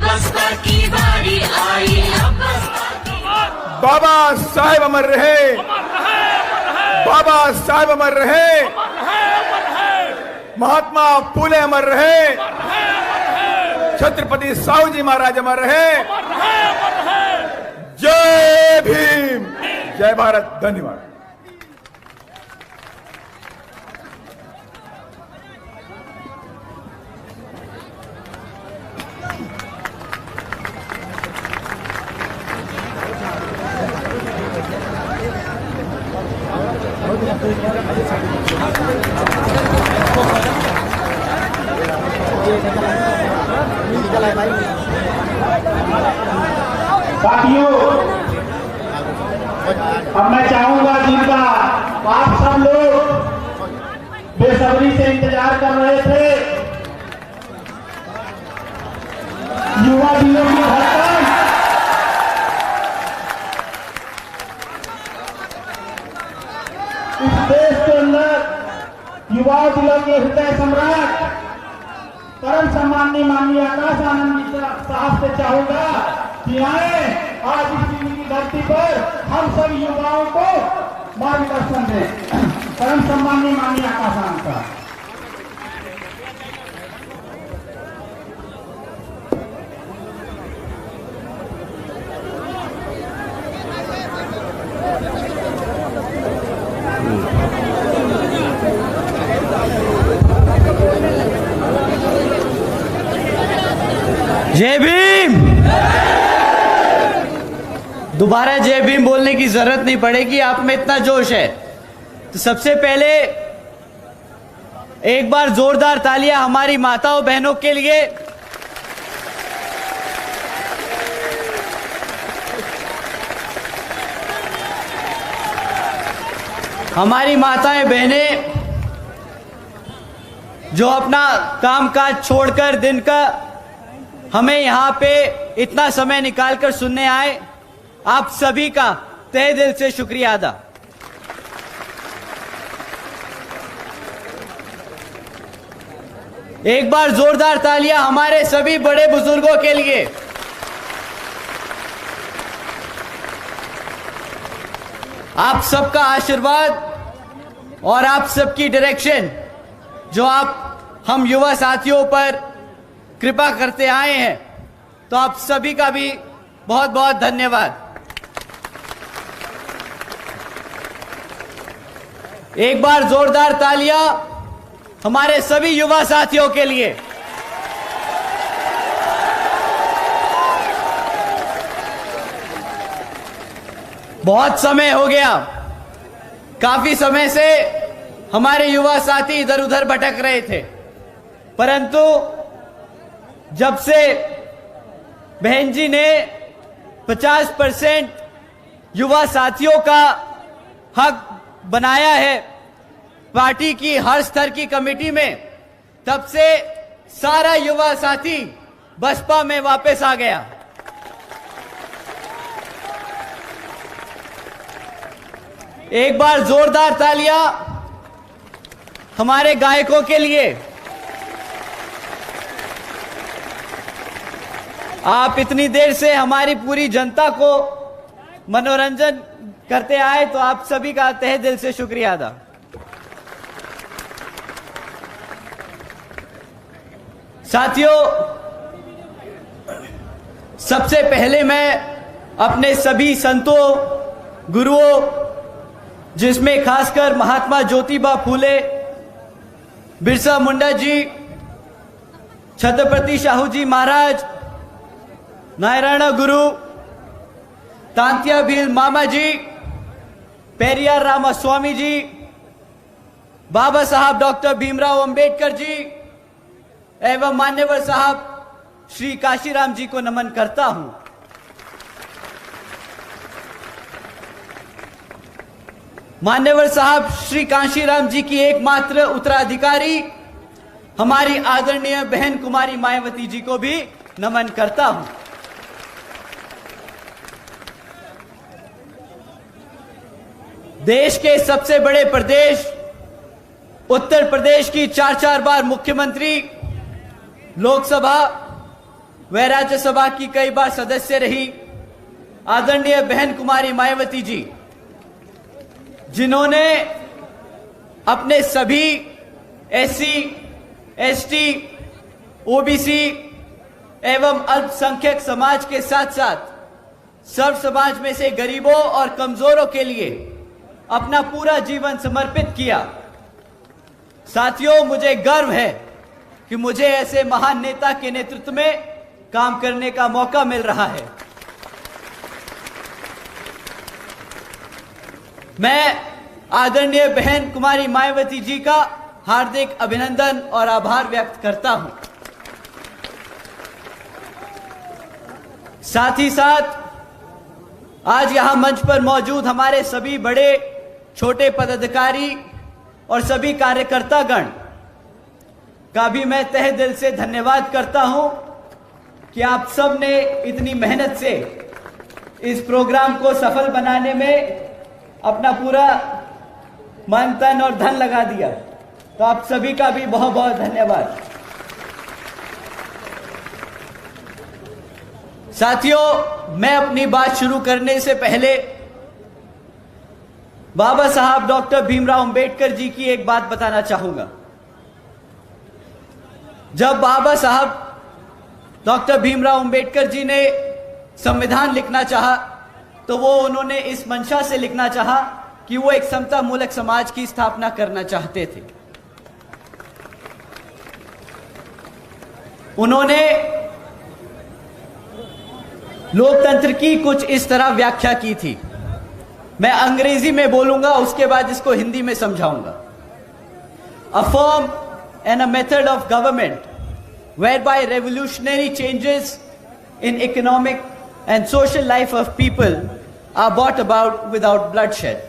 बसपा की बारी आई, अब बसपा की बारी। बाबा साहेब अमर रहे, बाबा साहेब अमर रहे, महात्मा फूले अमर रहे, छत्रपति साहू जी महाराज अमर रहे। जय भीम, जय भारत, धन्यवाद। साथियों, अब मैं चाहूंगा जिनका आप सब लोग बेसब्री से इंतजार कर रहे थे, युवा दिनों की धड़कन, इस देश के अंदर युवा दिलों के हृदय सम्राट परम सम्माननीय माननीय आकाश आनंद जी साहब से चाहूंगा कि आए आज इस दिल्ली की धरती पर हम सभी युवाओं को मार्गदर्शन दें। परम सम्माननीय माननीय आकाश आनंद साहब। जय भीम। दोबारा जय भीम बोलने की जरूरत नहीं पड़ेगी, आप में इतना जोश है। तो सबसे पहले एक बार जोरदार तालियां हमारी माताओं बहनों के लिए। हमारी माताएं बहनें जो अपना कामकाज छोड़कर दिन का हमें यहाँ पे इतना समय निकालकर सुनने आए, आप सभी का तहे दिल से शुक्रिया अदा। एक बार जोरदार तालियां हमारे सभी बड़े बुजुर्गों के लिए। आप सबका आशीर्वाद और आप सबकी डायरेक्शन जो आप हम युवा साथियों पर कृपा करते आए हैं, तो आप सभी का भी बहुत बहुत धन्यवाद। एक बार जोरदार तालियां हमारे सभी युवा साथियों के लिए। बहुत समय हो गया, काफी समय से हमारे युवा साथी इधर उधर भटक रहे थे, परंतु जब से बहन जी ने 50% युवा साथियों का हक बनाया है पार्टी की हर स्तर की कमेटी में, तब से सारा युवा साथी बसपा में वापस आ गया। एक बार जोरदार तालियां हमारे गायकों के लिए। आप इतनी देर से हमारी पूरी जनता को मनोरंजन करते आए, तो आप सभी का तहे दिल से शुक्रिया अदा। साथियों, सबसे पहले मैं अपने सभी संतों, गुरुओं, जिसमें खासकर महात्मा ज्योतिबा फूले, बिरसा मुंडा जी, छत्रपति साहू जी महाराज, नारायण गुरु, तांत्या भील मामा जी, पेरियार रामास्वामी जी, बाबा साहब डॉक्टर भीमराव अंबेडकर जी एवं मान्यवर साहब श्री काशीराम जी को नमन करता हूं। मान्यवर साहब श्री काशीराम जी की एकमात्र उत्तराधिकारी हमारी आदरणीय बहन कुमारी मायावती जी को भी नमन करता हूं। देश के सबसे बड़े प्रदेश उत्तर प्रदेश की 4 बार मुख्यमंत्री, लोकसभा वह राज्यसभा की कई बार सदस्य रही आदरणीय बहन कुमारी मायावती जी, जिन्होंने अपने सभी एससी, एसटी, ओबीसी एवं अल्पसंख्यक समाज के साथ साथ सर्व समाज में से गरीबों और कमजोरों के लिए अपना पूरा जीवन समर्पित किया। साथियों, मुझे गर्व है कि मुझे ऐसे महान नेता के नेतृत्व में काम करने का मौका मिल रहा है। मैं आदरणीय बहन कुमारी मायावती जी का हार्दिक अभिनंदन और आभार व्यक्त करता हूं। साथ ही साथ आज यहां मंच पर मौजूद हमारे सभी बड़े छोटे पदाधिकारी और सभी कार्यकर्तागण का भी मैं तहे दिल से धन्यवाद करता हूं कि आप सब ने इतनी मेहनत से इस प्रोग्राम को सफल बनाने में अपना पूरा मन, तन और धन लगा दिया। तो आप सभी का भी बहुत बहुत धन्यवाद। साथियों, मैं अपनी बात शुरू करने से पहले बाबा साहब डॉक्टर भीमराव अंबेडकर जी की एक बात बताना चाहूंगा। जब बाबा साहब डॉक्टर भीमराव अंबेडकर जी ने संविधान लिखना चाहा, तो वो उन्होंने इस मंशा से लिखना चाहा कि वो एक समता मूलक समाज की स्थापना करना चाहते थे। उन्होंने लोकतंत्र की कुछ इस तरह व्याख्या की थी। मैं अंग्रेजी में बोलूंगा, उसके बाद इसको हिंदी में समझाऊंगा। A form and a method of government whereby revolutionary changes in economic and social life of people are brought about without bloodshed।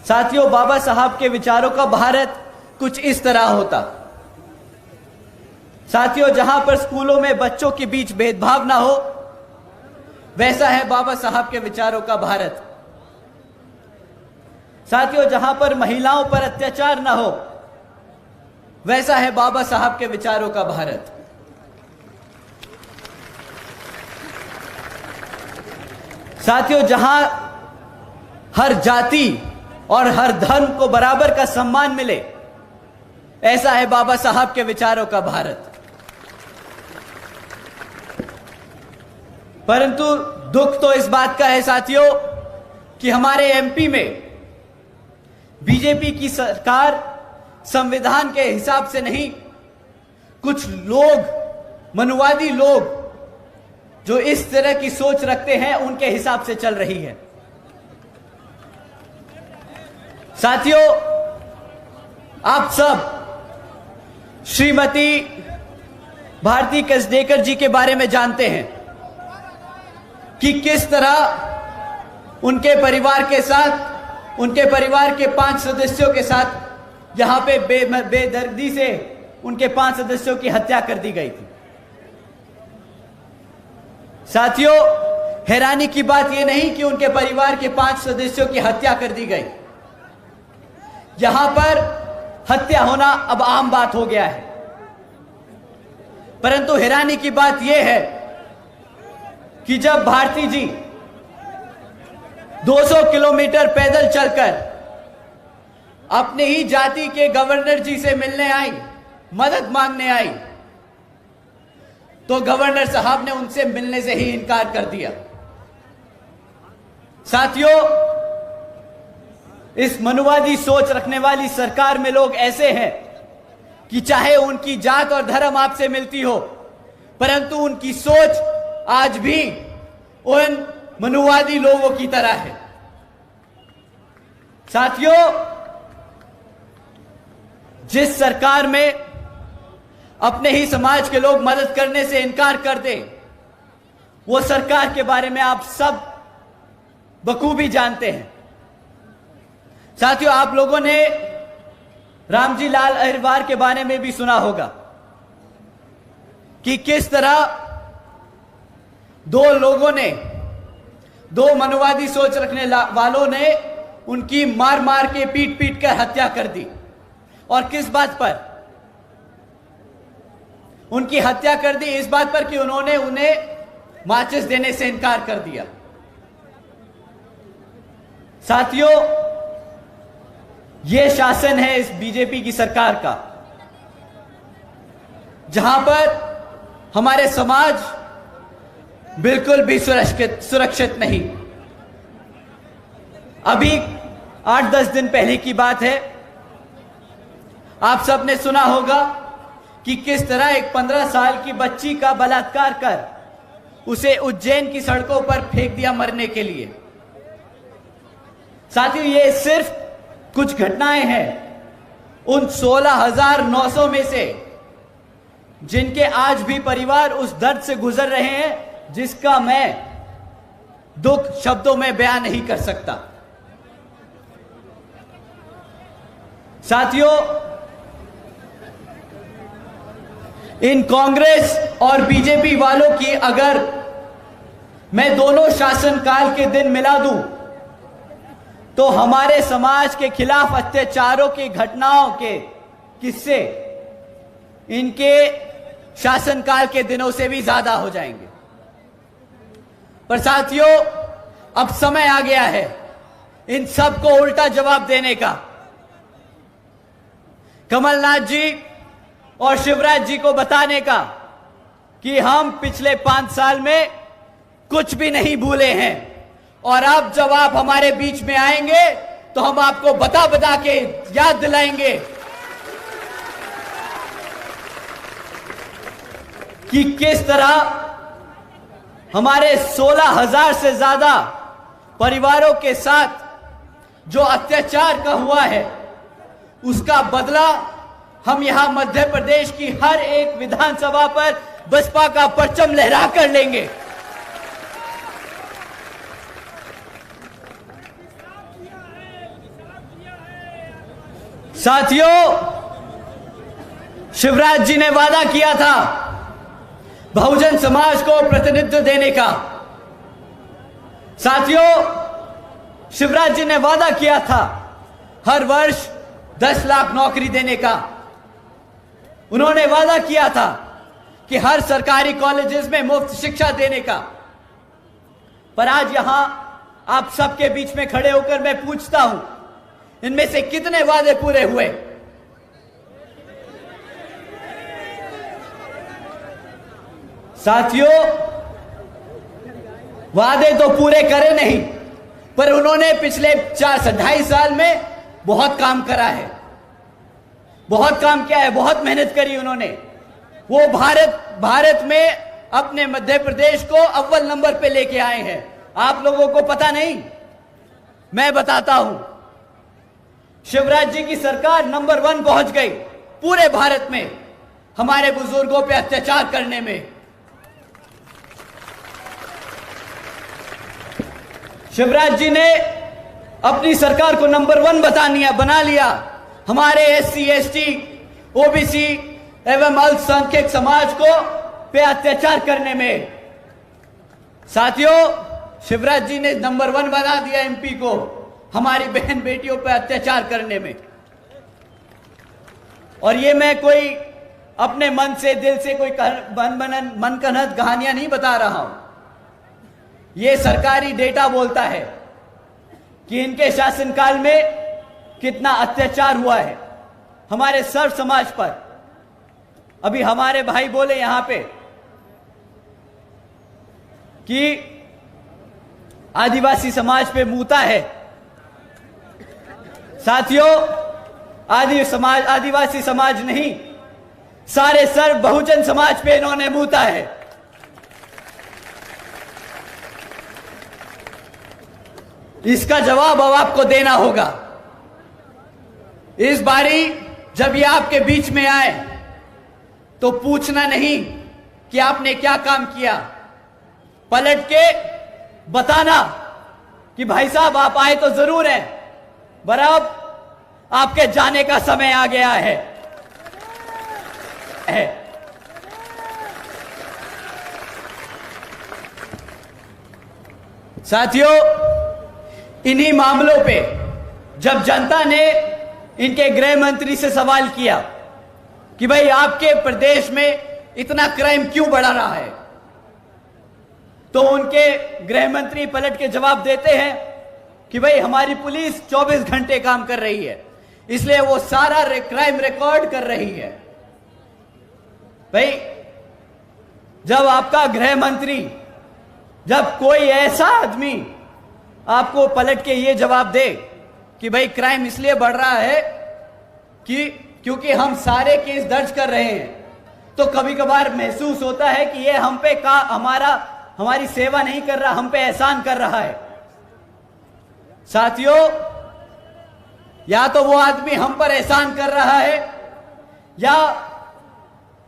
साथियों, बाबा साहब के विचारों का भारत कुछ इस तरह होता। साथियों, जहां पर स्कूलों में बच्चों के बीच भेदभाव ना हो, वैसा है बाबा साहब के विचारों का भारत। साथियों, जहां पर महिलाओं पर अत्याचार ना हो, वैसा है बाबा साहब के विचारों का भारत। साथियों, जहां हर जाति और हर धर्म को बराबर का सम्मान मिले, ऐसा है बाबा साहब के विचारों का भारत। परंतु दुख तो इस बात का है साथियों कि हमारे एमपी में बीजेपी की सरकार संविधान के हिसाब से नहीं, कुछ लोग, मनुवादी लोग जो इस तरह की सोच रखते हैं, उनके हिसाब से चल रही है। साथियों, आप सब श्रीमती भारती कसडेकर जी के बारे में जानते हैं कि किस तरह उनके परिवार के साथ, उनके परिवार के 5 सदस्यों के साथ यहां पे बेदर्दी से उनके 5 सदस्यों की हत्या कर दी गई थी। साथियों, हैरानी की बात यह नहीं कि उनके परिवार के 5 सदस्यों की हत्या कर दी गई। यहां पर हत्या होना अब आम बात हो गया है। परंतु हैरानी की बात यह है कि जब भारती जी 200 किलोमीटर पैदल चलकर अपने ही जाति के गवर्नर जी से मिलने आई, मदद मांगने आई, तो गवर्नर साहब ने उनसे मिलने से ही इनकार कर दिया। साथियों, इस मनुवादी सोच रखने वाली सरकार में लोग ऐसे हैं कि चाहे उनकी जात और धर्म आपसे मिलती हो, परंतु उनकी सोच आज भी उन मनुवादी लोगों की तरह है। साथियों, जिस सरकार में अपने ही समाज के लोग मदद करने से इनकार कर दें, वो सरकार के बारे में आप सब बखूबी जानते हैं। साथियों, आप लोगों ने रामजी लाल अहिरवार के बारे में भी सुना होगा कि किस तरह 2 लोगों ने, 2 मनुवादी सोच रखने वालों ने उनकी मार मार के, पीट पीट कर हत्या कर दी। और किस बात पर? उनकी हत्या कर दी इस बात पर कि उन्होंने उन्हें माचिस देने से इनकार कर दिया। साथियों, यह शासन है इस बीजेपी की सरकार का, जहां पर हमारे समाज बिल्कुल भी सुरक्षित नहीं। अभी 8-10 दिन पहले की बात है, आप सबने सुना होगा कि किस तरह एक 15 साल की बच्ची का बलात्कार कर उसे उज्जैन की सड़कों पर फेंक दिया मरने के लिए। साथियों, ये सिर्फ कुछ घटनाएं हैं उन 16,900 में से जिनके आज भी परिवार उस दर्द से गुजर रहे हैं जिसका मैं दुख शब्दों में बयान नहीं कर सकता। साथियों, इन कांग्रेस और बीजेपी वालों की अगर मैं दोनों शासनकाल के दिन मिला दूं तो हमारे समाज के खिलाफ अत्याचारों की घटनाओं के किस्से इनके शासनकाल के दिनों से भी ज्यादा हो जाएंगे। पर साथियों, अब समय आ गया है इन सब को उल्टा जवाब देने का। कमलनाथ जी और शिवराज जी को बताने का कि हम पिछले 5 साल में कुछ भी नहीं भूले हैं और अब जब आप हमारे बीच में आएंगे तो हम आपको बता बता के याद दिलाएंगे कि किस तरह हमारे 16,000 से ज्यादा परिवारों के साथ जो अत्याचार का हुआ है उसका बदला हम यहां मध्य प्रदेश की हर एक विधानसभा पर बसपा का परचम लहरा कर लेंगे। साथियों, शिवराज जी ने वादा किया था बहुजन समाज को प्रतिनिधित्व देने का। साथियों, शिवराज जी ने वादा किया था हर वर्ष 10 लाख नौकरी देने का। उन्होंने वादा किया था कि हर सरकारी कॉलेजेस में मुफ्त शिक्षा देने का। पर आज यहां आप सबके बीच में खड़े होकर मैं पूछता हूं, इनमें से कितने वादे पूरे हुए? साथियों, वादे तो पूरे करे नहीं, पर उन्होंने पिछले 2.5 साल में बहुत काम करा है, बहुत काम किया है, बहुत मेहनत करी उन्होंने। वो भारत में अपने मध्य प्रदेश को अव्वल नंबर पे लेके आए हैं। आप लोगों को पता नहीं, मैं बताता हूं। शिवराज जी की सरकार नंबर 1 पहुंच गई पूरे भारत में हमारे बुजुर्गों पे अत्याचार करने में। शिवराज जी ने अपनी सरकार को नंबर 1 बना लिया हमारे SC, ST, OBC एवं अल्पसंख्यक समाज को पे अत्याचार करने में। साथियों, शिवराज जी ने नंबर 1 बना दिया MP को हमारी बहन बेटियों पर अत्याचार करने में। और ये मैं कोई अपने मन से दिल से कोई मनगढ़ंत कहानियां नहीं बता रहा हूं। ये सरकारी डेटा बोलता है कि इनके शासनकाल में कितना अत्याचार हुआ है हमारे सर्व समाज पर। अभी हमारे भाई बोले यहां पे कि आदिवासी समाज पे मूता है। साथियों, आदिवासी समाज नहीं, सारे सर्व बहुजन समाज पे इन्होंने मूता है। इसका जवाब अब आपको देना होगा। इस बारी जब ये आपके बीच में आए तो पूछना नहीं कि आपने क्या काम किया, पलट के बताना कि भाई साहब आप आए तो जरूर है, पर अब आपके जाने का समय आ गया है। साथियों, इन्हीं मामलों पे जब जनता ने इनके गृह मंत्री से सवाल किया कि भाई आपके प्रदेश में इतना क्राइम क्यों बढ़ा रहा है? तो उनके गृह मंत्री पलट के जवाब देते हैं कि भाई हमारी पुलिस 24 घंटे काम कर रही है, इसलिए वो सारा क्राइम रिकॉर्ड कर रही है। भाई जब आपका गृह मंत्री, जब कोई ऐसा आदमी आपको पलट के ये जवाब दे कि भाई क्राइम इसलिए बढ़ रहा है कि क्योंकि हम सारे केस दर्ज कर रहे हैं, तो कभी कभार महसूस होता है कि ये हम पे हमारी सेवा नहीं कर रहा, हम पे एहसान कर रहा है। साथियों, या तो वो आदमी हम पर एहसान कर रहा है, या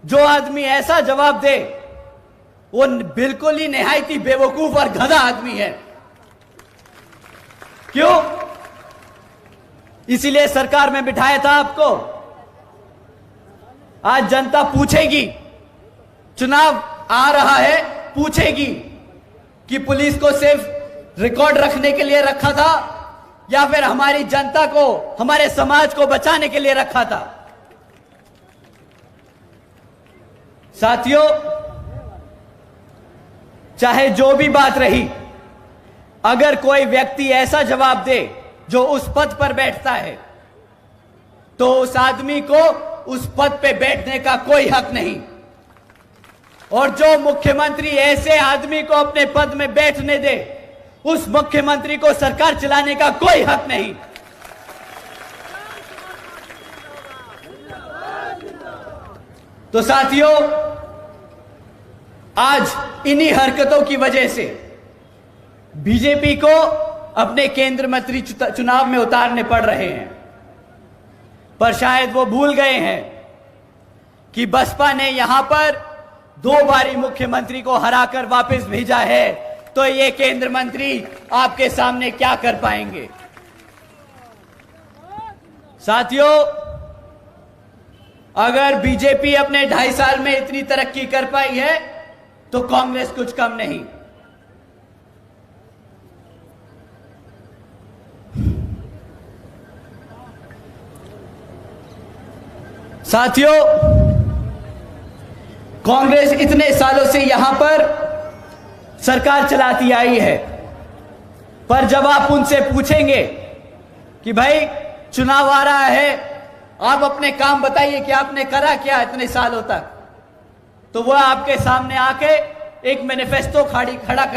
जो आदमी ऐसा जवाब दे वो बिल्कुल ही निहायती बेवकूफ और गधा आदमी है। क्यों? इसीलिए सरकार में बिठाया था आपको। आज जनता पूछेगी, चुनाव आ रहा है, पूछेगी कि पुलिस को सिर्फ रिकॉर्ड रखने के लिए रखा था या फिर हमारी जनता को, हमारे समाज को बचाने के लिए रखा था। साथियों, चाहे जो भी बात रही, अगर कोई व्यक्ति ऐसा जवाब दे जो उस पद पर बैठता है, तो उस आदमी को उस पद पे बैठने का कोई हक नहीं। और जो मुख्यमंत्री ऐसे आदमी को अपने पद में बैठने दे, उस मुख्यमंत्री को सरकार चलाने का कोई हक नहीं। तो साथियों, आज इन्हीं हरकतों की वजह से बीजेपी को अपने केंद्र मंत्री चुनाव में उतारने पड़ रहे हैं। पर शायद वो भूल गए हैं कि बसपा ने यहां पर 2 बारी मुख्यमंत्री को हराकर वापस भेजा है, तो ये केंद्र मंत्री आपके सामने क्या कर पाएंगे? साथियों, अगर बीजेपी अपने 2.5 साल में इतनी तरक्की कर पाई है, तो कांग्रेस कुछ कम नहीं। साथियों, कांग्रेस इतने सालों से यहां पर सरकार चलाती आई है, पर जब आप उनसे पूछेंगे कि भाई चुनाव आ रहा है, आप अपने काम बताइए कि आपने करा क्या इतने सालों तक, तो वह आपके सामने आके एक मैनिफेस्टो खड़ा कर